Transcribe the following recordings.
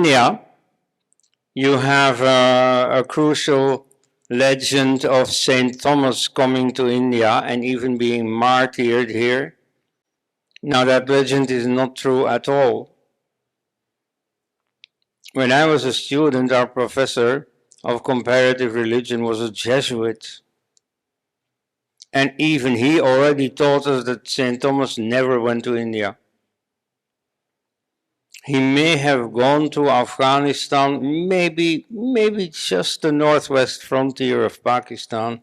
India, you have a crucial legend of Saint Thomas coming to India and even being martyred here. Now that legend is not true at all. When I was a student, our professor of comparative religion was a Jesuit. And even he already taught us that Saint Thomas never went to India. He may have gone to Afghanistan, maybe just the northwest frontier of Pakistan,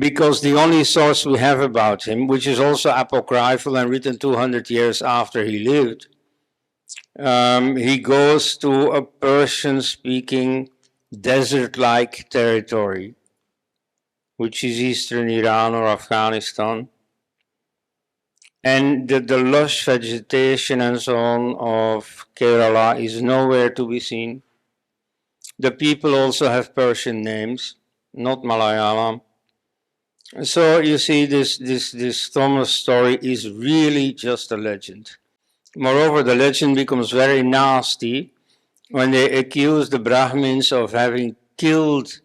because the only source we have about him, which is also apocryphal and written 200 years after he lived, he goes to a Persian-speaking desert-like territory, which is eastern Iran or Afghanistan. And the lush vegetation and so on of Kerala is nowhere to be seen. The people also have Persian names, not Malayalam. So you see, this Thomas story is really just a legend. Moreover, the legend becomes very nasty when they accuse the Brahmins of having killed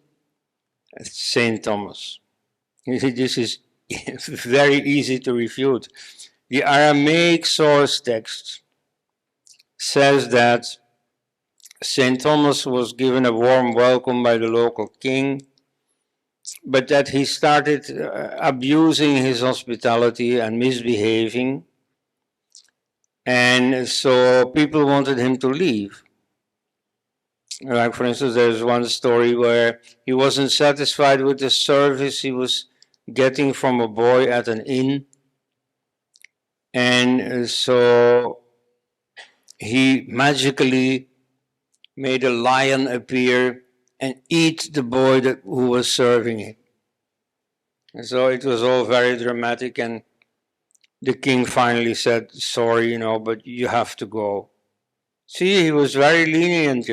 Saint Thomas. You see, this is very easy to refute. The Aramaic source text says that Saint Thomas was given a warm welcome by the local king, but that he started abusing his hospitality and misbehaving, and so people wanted him to leave. Like, for instance, there's one story where he wasn't satisfied with the service he was getting from a boy at an inn, and so he magically made a lion appear and eat the boy who was serving him. And so it was all very dramatic, and the king finally said, sorry, but you have to go. See, he was very lenient,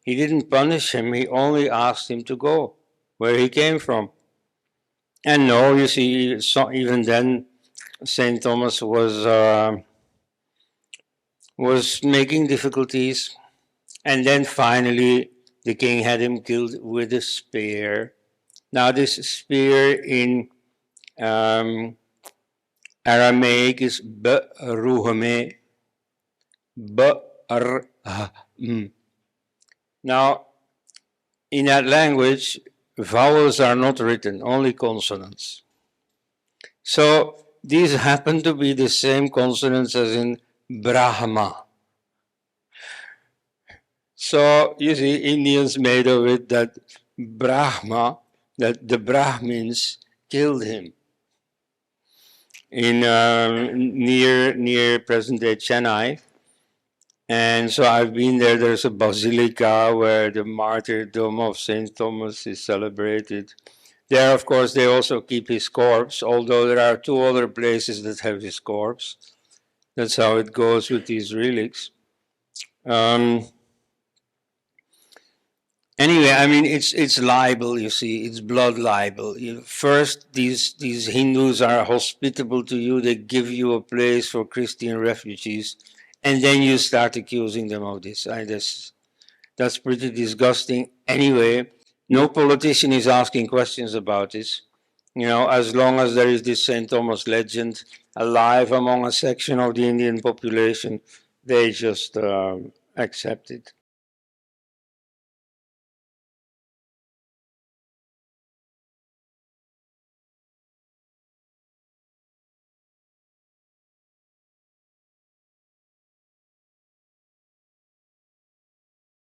He didn't punish him, he only asked him to go, where he came from. And no, you see, so even then, Saint Thomas was making difficulties. And then finally, the king had him killed with a spear. Now, this spear in Aramaic is b'ruhame, Now, in that language, vowels are not written, only consonants. So these happen to be the same consonants as in Brahma. So you see, Indians made of it that Brahma, that the Brahmins killed him in near present-day Chennai. And so I've been there. There's a basilica where the martyrdom of Saint Thomas is celebrated. There, of course, they also keep his corpse, although there are 2 other places that have his corpse. That's how it goes with these relics. Anyway, I mean, it's libel, you see, it's blood libel. First, these Hindus are hospitable to you, they give you a place for Christian refugees, and then you start accusing them of this. That's pretty disgusting. Anyway, no politician is asking questions about this. As long as there is this St. Thomas legend alive among a section of the Indian population, they just accept it.